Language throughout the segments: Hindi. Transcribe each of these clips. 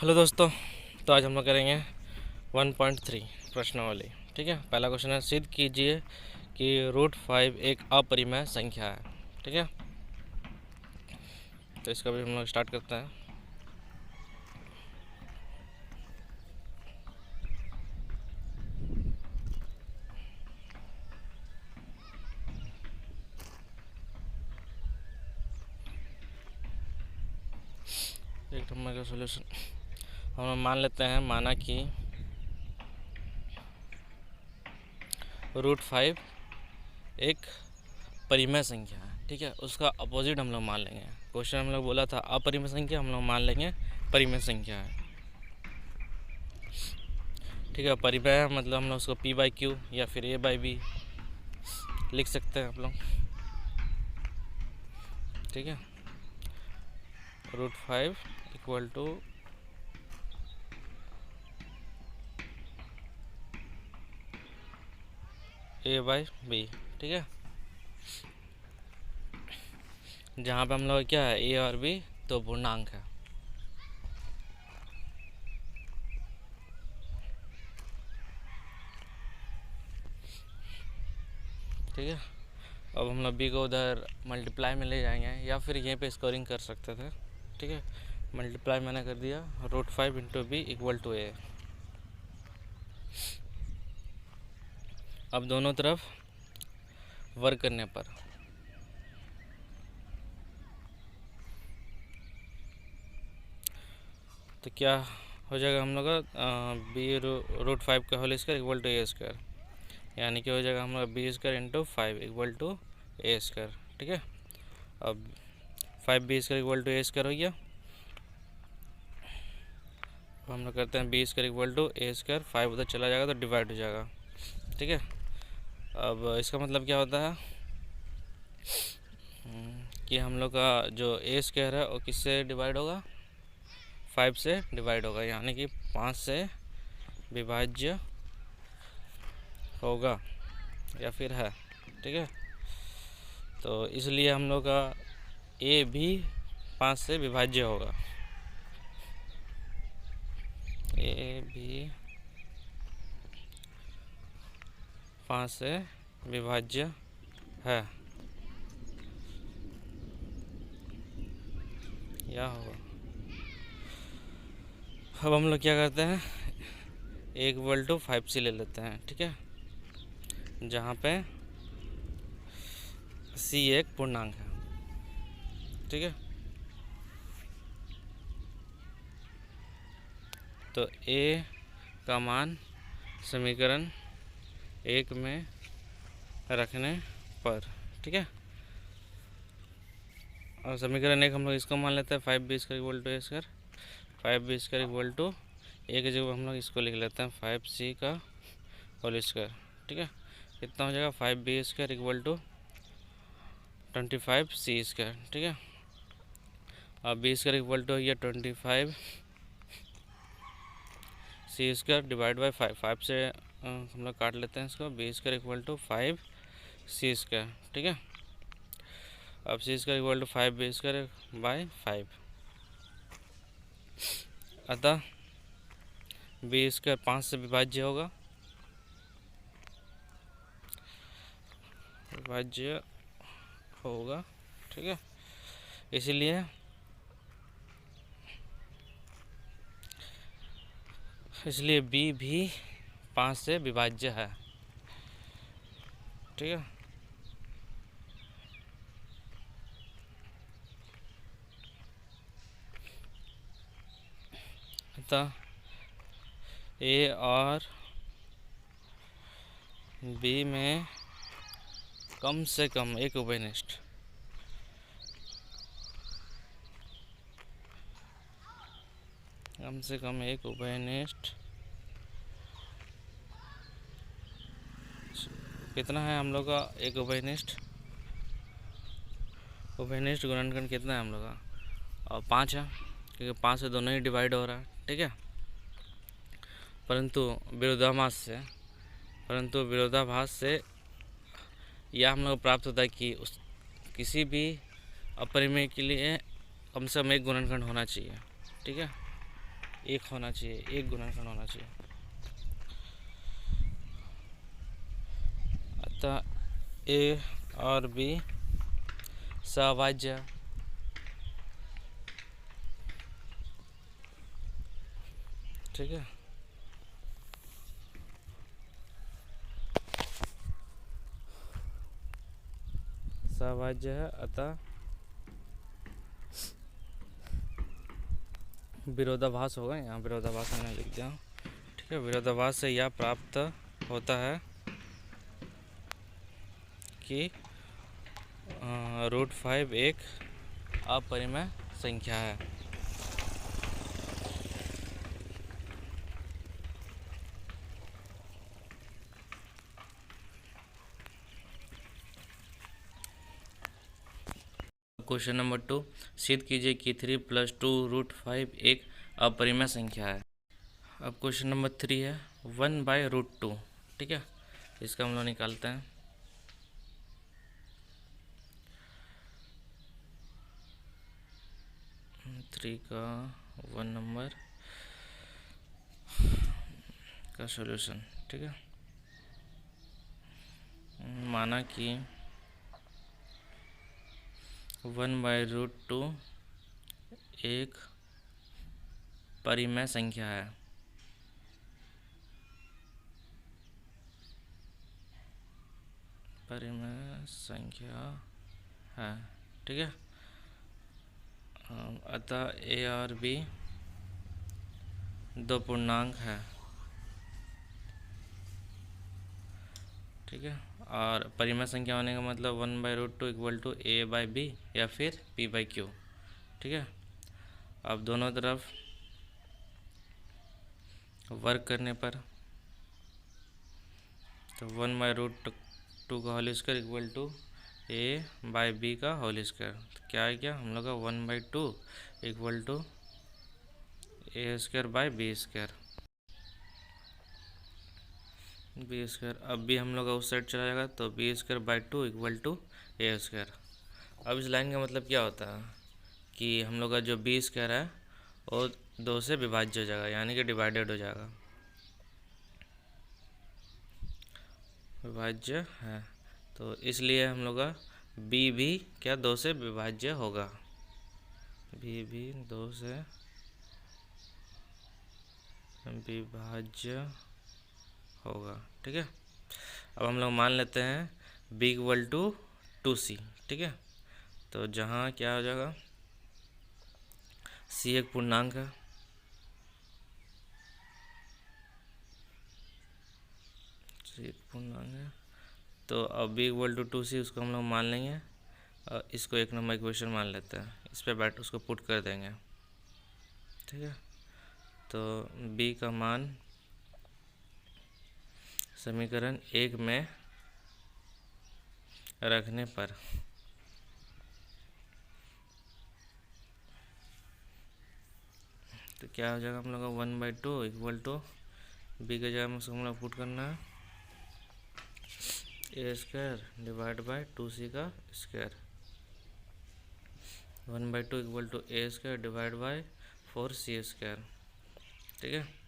हेलो दोस्तों। तो आज हम लोग करेंगे 1.3 प्रश्नावली। ठीक है, पहला क्वेश्चन है, सिद्ध कीजिए कि √5 एक अपरिमेय संख्या है। ठीक है, तो इसका भी हम लोग स्टार्ट करते हैं। एक नंबर का सोल्यूशन हम लोग मान लेते हैं, माना कि √5 एक परिमेय संख्या है। ठीक है, उसका अपोजिट हम लोग मान लेंगे। क्वेश्चन हम लोग बोला था अपरिमेय संख्या, हम लोग मान लेंगे परिमेय संख्या है। ठीक है, परिमेय मतलब हम लोग उसको p/q या फिर a/b लिख सकते हैं आप लोग। ठीक है, √5 इक्वल टू a/b। ठीक है, जहाँ पे हम लोग क्या है, a और b तो पूर्णांक है। ठीक है, अब हम लोग b को उधर मल्टीप्लाई में ले जाएंगे या फिर यहीं पे स्कोरिंग कर सकते थे। ठीक है, मल्टीप्लाई मैंने कर दिया, √5 into b equal to a। अब दोनों तरफ वर्क करने पर तो क्या हो जाएगा हम लोग का b√5 का whole square equal to a², यानी कि हो जाएगा हम लोग b² into 5 equal to a²। ठीक है, अब 5b² इक्वल टू a² हो गया। अब हम लोग करते हैं b² इक्वल टू a², 5 उधर चला जाएगा तो डिवाइड हो जाएगा। ठीक है, अब इसका मतलब क्या होता है कि हम लोग का जो a² है वो किससे डिवाइड होगा, 5 से डिवाइड होगा, यानी कि 5 से विभाज्य होगा या फिर है। ठीक है, तो इसलिए हम लोग का a भी 5 से विभाज्य होगा, a भी 5 से विभाज्य है या होगा। अब हम लोग क्या करते हैं, a इक्वल टू 5c ले लेते हैं। ठीक है, जहाँ पे c एक पूर्णांक है। ठीक है, तो a का मान समीकरण 1 में रखने पर, ठीक है, और समीकरण 1 हम लोग इसको मान लेते हैं 5b² equal to a², 5b² equal to a की जगह हम लोग इसको लिख लेते हैं 5c का होल स्क्वायर। ठीक है, कितना हो जाएगा 5b² इक्वल टू 25c²। ठीक है, अब b² इक्वल टू ये 25c² डिवाइड बाई 5 से हम लोग काट लेते हैं इसको, b² इक्वल टू 5c²। ठीक है, अब c² equal to 5b² by 5, अतः b² 5 से विभाज्य होगा, ठीक है, इसलिए b भी 5 से विभाज्य है। ठीक है, अतः a और b में कम से कम एक उभयनिष्ठ कितना है हम लोग का, एक उभयनिष्ठ गुणनखंड कितना है हम लोग का, और 5 है, क्योंकि 5 से दोनों ही डिवाइड हो रहा है। ठीक है, परंतु विरोधाभास से यह हम लोग प्राप्त होता है कि किसी भी अपरिमेय के लिए कम से कम एक गुणनखंड होना चाहिए। ठीक है, एक होना चाहिए, एक गुणनखंड होना चाहिए। अतः ए और बी सवाज्य, ठीक है। सवाज्य है, अतः विरोधाभास होगा, यहाँ विरोधाभास मैंने लिख दिया, ठीक है। विरोधाभास से यह प्राप्त होता है कि √5 एक अपरिमेय संख्या है। क्वेश्चन नंबर 2, सिद्ध कीजिए कि 3 + 2 √5 एक अपरिमेय संख्या है। अब क्वेश्चन नंबर 3 है 1/√2, ठीक है। इसका हम लोग निकालते हैं। 3 का 1 नंबर का सॉल्यूशन, ठीक है। माना कि 1/√2 एक परिमेय संख्या है। परिमेय संख्या है, ठीक है। अतः ए और बी दो पूर्णांक है, ठीक है। और परिमेय संख्या होने का मतलब 1/√2 इक्वल टू a/b या फिर p/q, ठीक है। अब दोनों तरफ वर्क करने पर तो 1/√2 का whole square equal to a/b का होल स्क्वायर। तो क्या है, क्या हम लोग का 1/2 इक्वल टू a²/b²। b², अब भी हम लोग का उस साइड चला जाएगा तो b²/2 इक्वल टू a²। अब इस लाइन का मतलब क्या होता है कि हम लोग का जो b² है वो 2 से विभाज्य हो जाएगा, यानी कि डिवाइडेड हो जाएगा, विभाज्य है। तो इसलिए हम लोग का b भी क्या 2 से विभाज्य होगा, b भी 2 से विभाज्य होगा, ठीक है। अब हम लोग मान लेते हैं b इक्वल टू 2c, ठीक है। तो जहाँ क्या हो जाएगा, c एक पूर्णांक है, c एक पूर्णांक है। तो अब b इक्वल टू 2c उसको हम लोग मान लेंगे और इसको 1 नंबर इक्वेशन मान लेते हैं, इस पर बैठ उसको पुट कर देंगे, ठीक है। तो b का मान समीकरण 1 में रखने पर तो क्या हो जाएगा, हम लोग का 1/2 इक्वल टू b के जगह में उसको हम लोग पुट करना है a² डिवाइड बाय 2c का square. 1/2 equal to a² divide by 4c², ठीक है।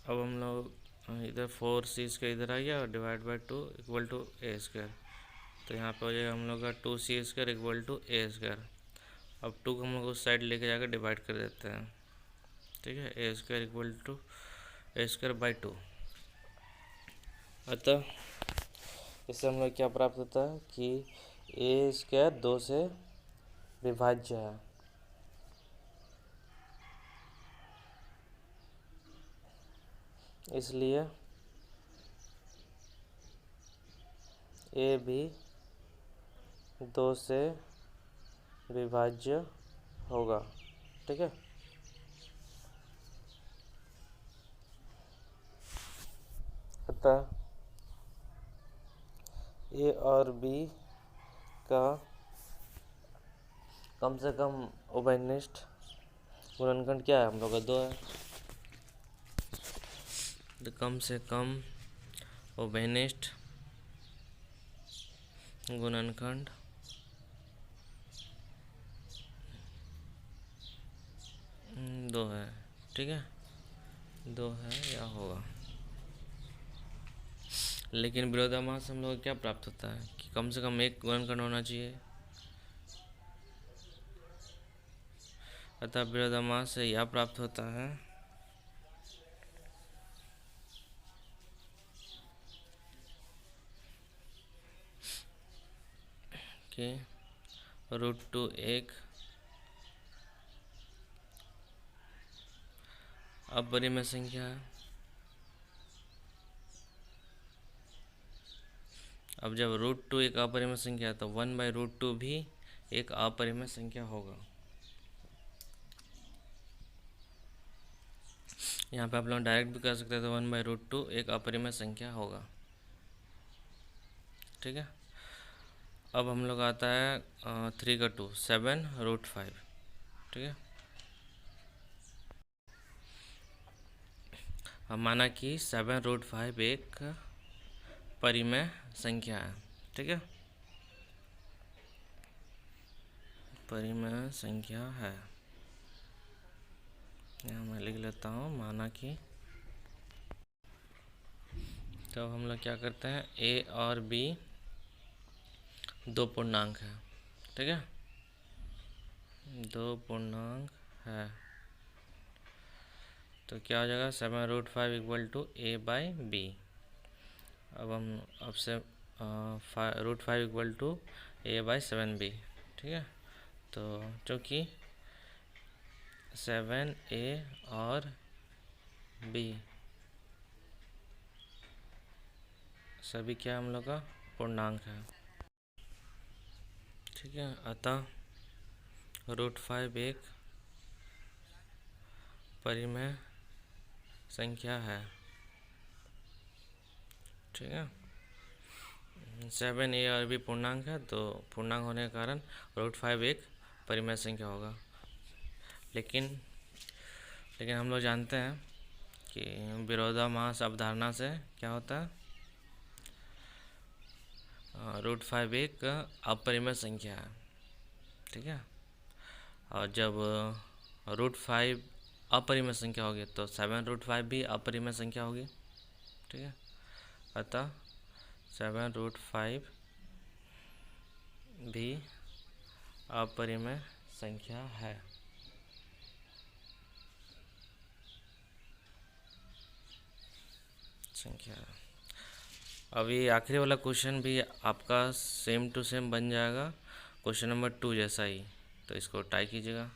अब हम लोग इधर 4c² इधर आ गया और divide by 2 equal to a²। तो यहाँ पे हो जाएगा हम लोग का 2c² इक्वल टू a²। अब 2 को हम लोग उस साइड लेके जाकर डिवाइड कर देते हैं, ठीक है। a² equal to a²/2। अतः इससे हम लोग क्या प्राप्त होता है कि a² 2 से विभाज्य है, इसलिए a भी 2 से विभाज्य होगा, ठीक है। अतः ए और बी का कम से कम उभयनिष्ठ गुणनखंड क्या है, हम लोग का 2 है। तो कम से कम उभयनिष्ठ गुणनखंड 2 है, ठीक है, 2 है या होगा। लेकिन विरोधाभास हम लोग को क्या प्राप्त होता है कि कम से कम एक गुणनखंड होना चाहिए, अतः विरोधाभास से यह प्राप्त होता है कि √2 एक अपरिमेय संख्या है। अब जब √2 एक अपरिमेय संख्या है तो 1/√2 भी एक अपरिमेय संख्या होगा। यहाँ पे आप लोग डायरेक्ट भी कर सकते हैं, तो 1/√2 एक अपरिमेय संख्या होगा, ठीक है। अब हम लोग आता है 3 का 2 7√5, ठीक है। अब माना कि 7√5 एक परिमेय संख्या है, ठीक है, परिमेय संख्या है। यहाँ मैं लिख लेता हूँ, माना कि, तो हम लोग क्या करते हैं, ए और बी 2 पूर्णांक है, ठीक है, 2 पूर्णांक है, तो क्या हो जाएगा 7√5 इक्वल टू a/b। अब हम अब से √5 इक्वल टू a/7b, ठीक है। तो चूँकि 7a और b सभी क्या हम लोग का पूर्णांक है, ठीक है, अतः √5 एक परिमेय संख्या है, ठीक है। 7a और b पूर्णांक है, तो पूर्णांक होने के कारण √5 एक परिमेय संख्या होगा। लेकिन हम लोग जानते हैं कि विरोधाभास अवधारणा से क्या होता है, √5 एक अपरिमेय संख्या है, ठीक है। और जब √5 अपरिमेय संख्या होगी तो 7√5 भी अपरिमेय संख्या होगी, ठीक है। अतः 7√5 भी अपरिमेय संख्या है। अब ये आखिरी वाला क्वेश्चन भी आपका सेम टू सेम बन जाएगा क्वेश्चन नंबर 2 जैसा ही, तो इसको टाई कीजिएगा।